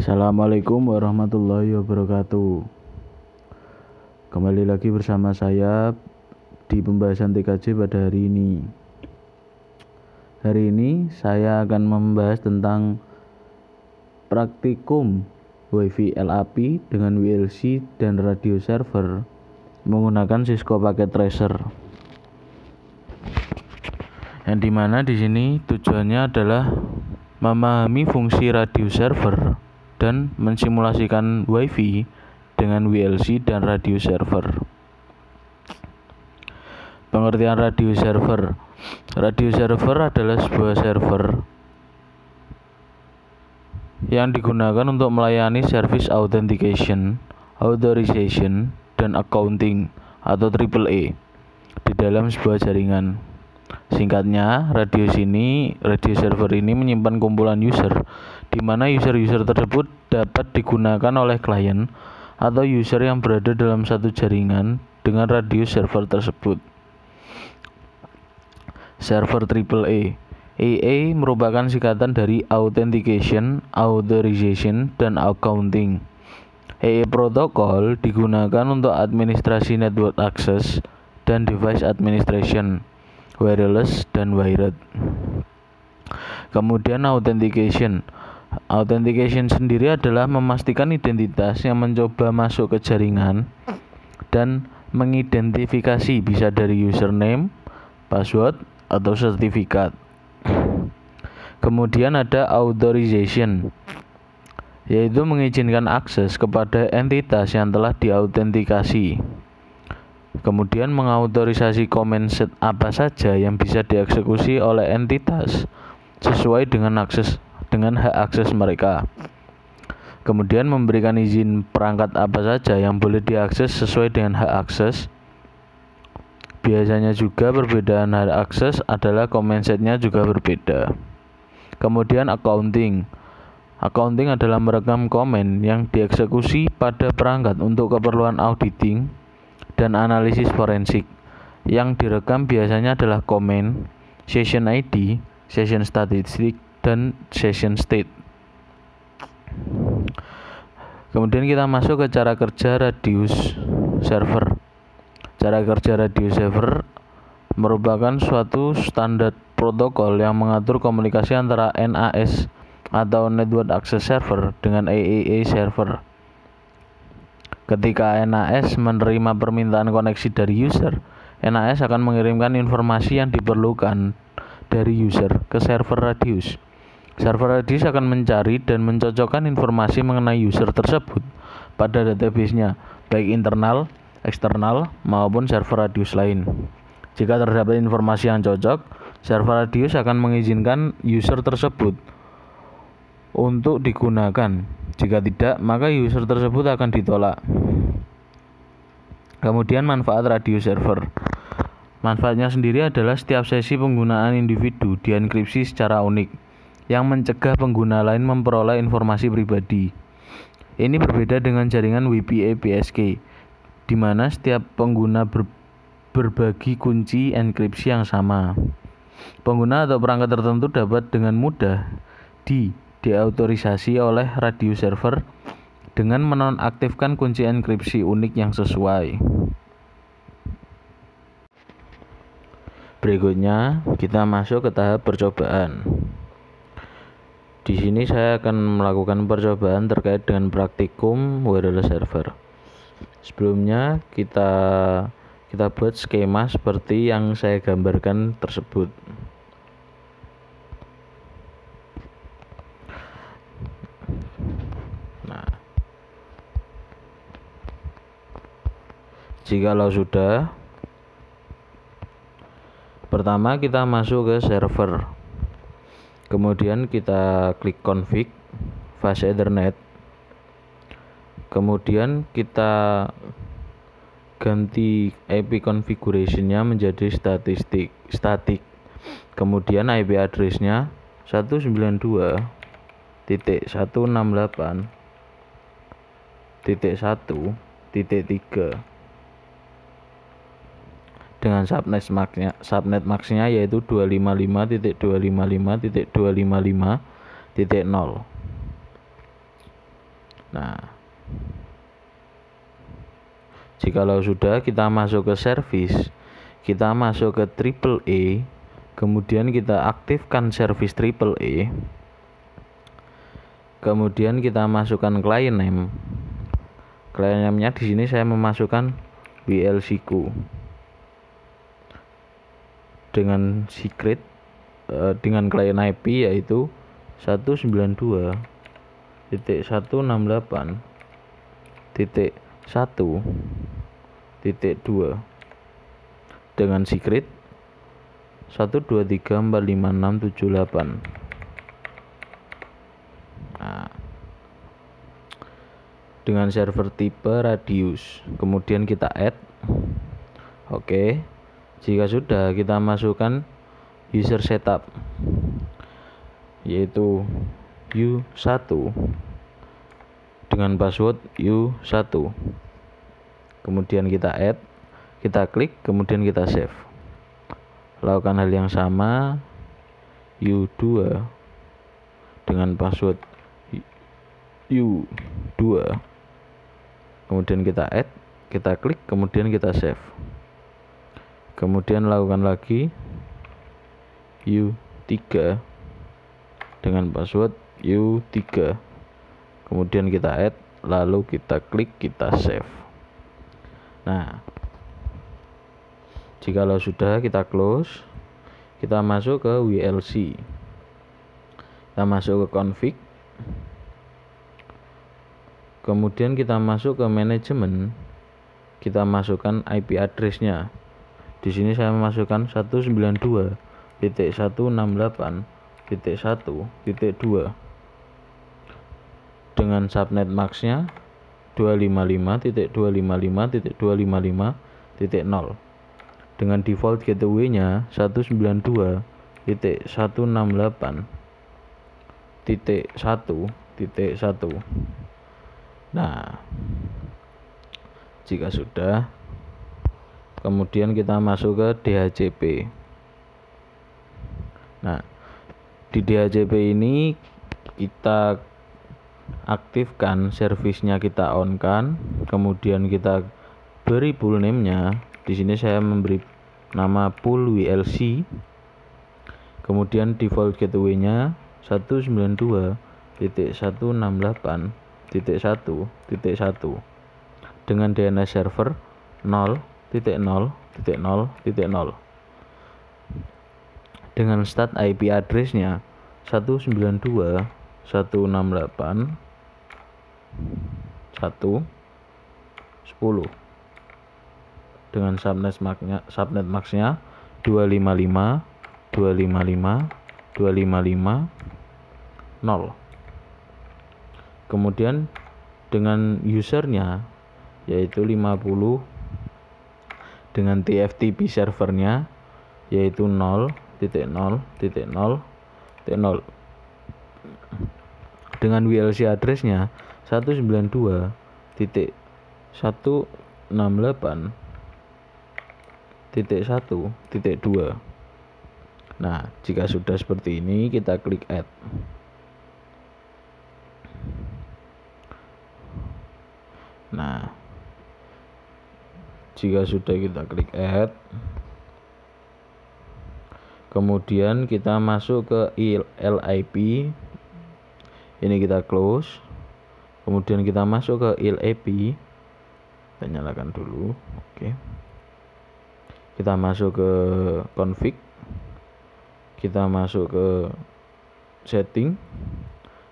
Assalamualaikum warahmatullahi wabarakatuh. Kembali lagi bersama saya di pembahasan TKJ pada hari ini. Hari ini saya akan membahas tentang praktikum WiFi LAP dengan WLC dan radio server menggunakan Cisco Packet Tracer. Yang dimana di sini tujuannya adalah memahami fungsi radio server dan mensimulasikan WiFi dengan WLC dan radio server. Pengertian radio server. Radio server adalah sebuah server yang digunakan untuk melayani service authentication, authorization, dan accounting atau AAA di dalam sebuah jaringan. Singkatnya, radio server ini menyimpan kumpulan user, di mana user-user tersebut dapat digunakan oleh klien atau user yang berada dalam satu jaringan dengan radio server tersebut. Server AAA. AA merupakan singkatan dari Authentication, Authorization, dan Accounting. AA protokol digunakan untuk administrasi network access dan device administration, wireless dan wired. Kemudian authentication. Authentication sendiri adalah memastikan identitas yang mencoba masuk ke jaringan dan mengidentifikasi bisa dari username, password, atau sertifikat. Kemudian ada authorization, yaitu mengizinkan akses kepada entitas yang telah diautentikasi. Kemudian mengautorisasi komen set apa saja yang bisa dieksekusi oleh entitas sesuai dengan hak akses mereka. Kemudian memberikan izin perangkat apa saja yang boleh diakses sesuai dengan hak akses. Biasanya juga perbedaan hak akses adalah comment setnya juga berbeda. Kemudian accounting. Accounting adalah merekam komen yang dieksekusi pada perangkat untuk keperluan auditing dan analisis forensik. Yang direkam biasanya adalah komen, session ID, session statistik, dan session state. Kemudian kita masuk ke cara kerja radius server. Cara kerja radius server merupakan suatu standar protokol yang mengatur komunikasi antara NAS atau Network Access Server dengan AAA server. Ketika NAS menerima permintaan koneksi dari user, NAS akan mengirimkan informasi yang diperlukan dari user ke server radius. Server radius akan mencari dan mencocokkan informasi mengenai user tersebut pada database-nya, baik internal, eksternal, maupun server radius lain. Jika terdapat informasi yang cocok, server radius akan mengizinkan user tersebut untuk digunakan. Jika tidak, maka user tersebut akan ditolak. Kemudian manfaat radio server. Manfaatnya sendiri adalah setiap sesi penggunaan individu dienkripsi secara unik, yang mencegah pengguna lain memperoleh informasi pribadi. Ini berbeda dengan jaringan WPA PSK, di mana setiap pengguna berbagi kunci enkripsi yang sama. Pengguna atau perangkat tertentu dapat dengan mudah deautorisasi oleh radio server dengan menonaktifkan kunci enkripsi unik yang sesuai. Berikutnya kita masuk ke tahap percobaan. Di sini saya akan melakukan percobaan terkait dengan praktikum wireless server. Sebelumnya kita buat skema seperti yang saya gambarkan tersebut. Jikalau sudah, pertama kita masuk ke server. Kemudian kita klik config fast ethernet. Kemudian kita ganti IP configuration-nya menjadi static. Kemudian IP address-nya 192.168.1.3 dengan subnet max-nya yaitu 255.255.255.0. Nah, jikalau sudah, kita masuk ke service, kita masuk ke AAA, kemudian kita aktifkan service AAA, kemudian kita masukkan client name. Client name-nya di sini saya memasukkan WLC ku dengan secret dengan client IP yaitu 192.168.1.2 dengan secret 123456678. Nah, dengan server tipe Radius, kemudian kita add. Oke, jika sudah, kita masukkan user setup yaitu U1 dengan password U1, kemudian kita add, kita klik, kemudian kita save. Lakukan hal yang sama U2 dengan password U2, kemudian kita add, kita klik, kemudian kita save. Kemudian lakukan lagi U3 dengan password U3, kemudian kita add, lalu kita klik, kita save. Nah, jikalau sudah, kita close, kita masuk ke WLC, kita masuk ke config, kemudian kita masuk ke manajemen, kita masukkan IP address-nya. Di sini saya memasukkan 192.168.1.2 dengan subnet max-nya 255.255.255.0 dengan default gateway-nya 192.168.1.1. Nah, jika sudah, kemudian kita masuk ke DHCP. Nah, di DHCP ini kita aktifkan servisnya, kita on kan, kemudian kita beri pool name-nya. Di sini saya memberi nama pool WLC, kemudian default gateway-nya 192.168.1.1 dengan DNS server 0.0.0.0 dengan start IP address-nya 192.168.1.10 dengan subnet max-nya 255.255.255.0. Kemudian dengan usernya yaitu 50 dengan TFTP servernya yaitu 0.0.0.0 dengan WLC address-nya 192.168.1.2. Nah, jika sudah seperti ini, kita klik add. Nah, jika sudah, kita klik add, kemudian kita masuk ke LIP, ini kita close, kemudian kita masuk ke LIP, kita nyalakan dulu. Oke, kita masuk ke config, kita masuk ke setting,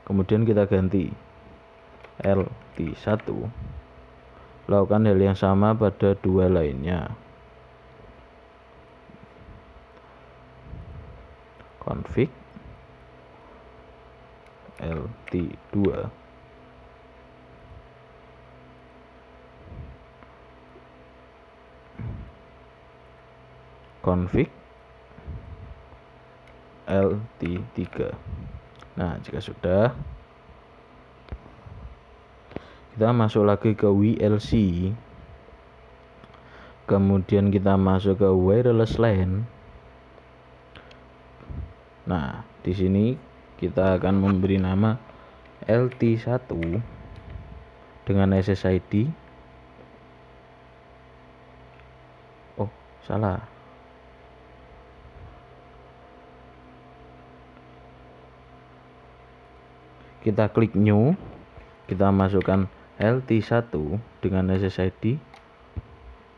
kemudian kita ganti LT1. Lakukan hal yang sama pada dua lainnya. Config LT2, config LT3. Nah, jika sudah, kita masuk lagi ke WLC, kemudian kita masuk ke wireless LAN. Nah, di sini kita akan memberi nama LT1, dengan SSID. Oh, salah. Kita klik new, kita masukkan LT1 dengan SSID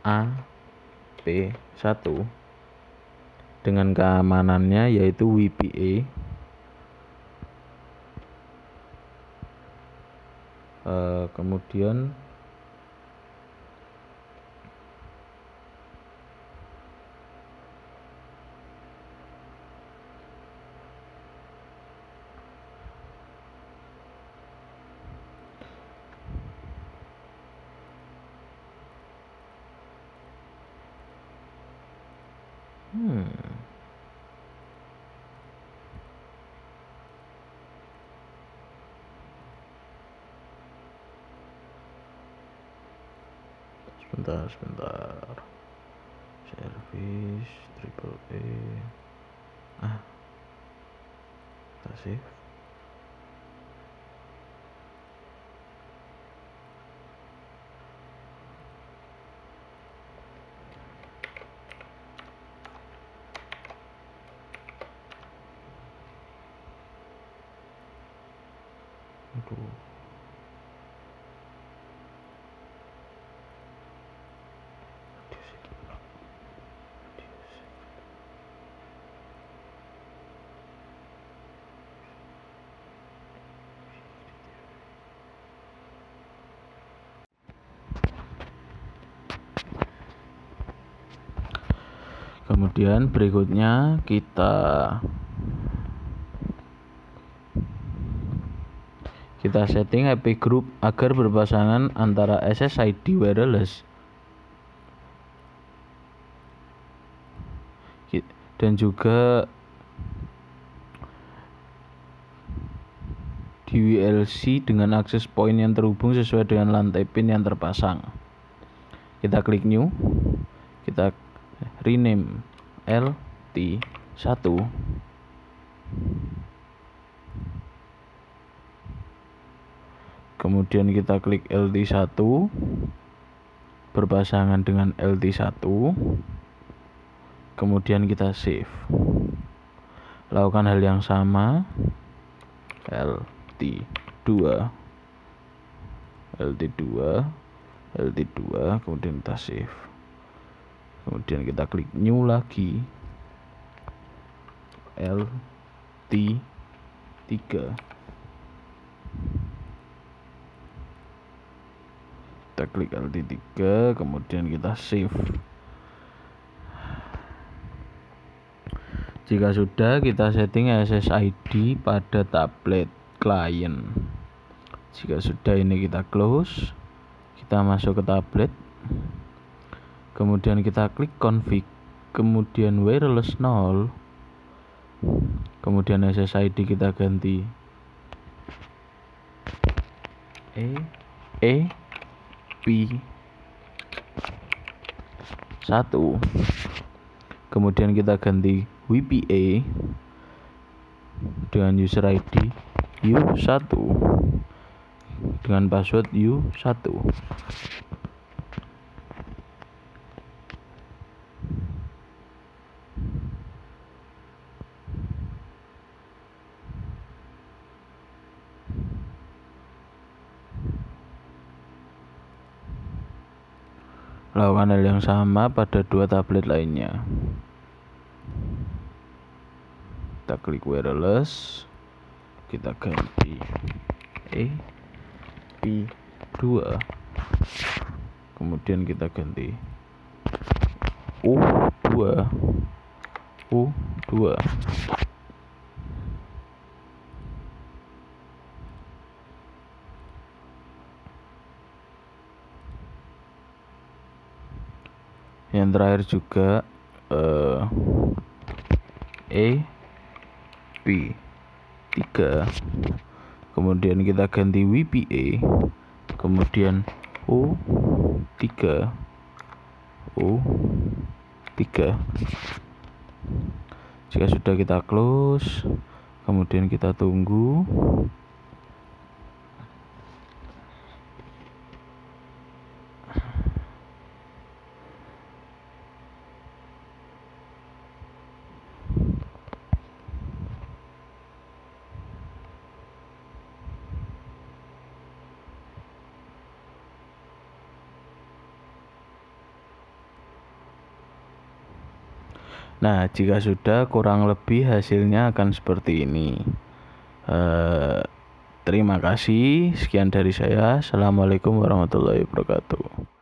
AP1 dengan keamanannya yaitu WPA. Kemudian sebentar. Service triple A. Kita save. Kemudian berikutnya kita setting IP group agar berpasangan antara SSID wireless dan juga DVLC dengan akses point yang terhubung sesuai dengan lantai pin yang terpasang. Kita klik new, kita rename LT1, kemudian kita klik LT1 berpasangan dengan LT1, kemudian kita save. Lakukan hal yang sama LT2, kemudian kita save. Kemudian kita klik new lagi, LT3, kita klik LT3, kemudian kita save. Jika sudah, kita setting SSID pada tablet klien. Jika sudah, ini kita close, kita masuk ke tablet, kemudian kita klik config, kemudian wireless 0, kemudian SSID kita ganti P1, kemudian kita ganti WPA dengan user ID U1 dengan password U1. Lakukan hal yang sama pada dua tablet lainnya. Kita klik wireless, kita ganti P2, kemudian kita ganti U2. Yang terakhir juga P3, kemudian kita ganti WPA, kemudian U3. Jika sudah, kita close, kemudian kita tunggu. Nah, jika sudah, kurang lebih hasilnya akan seperti ini. Terima kasih, sekian dari saya. Assalamualaikum warahmatullahi wabarakatuh.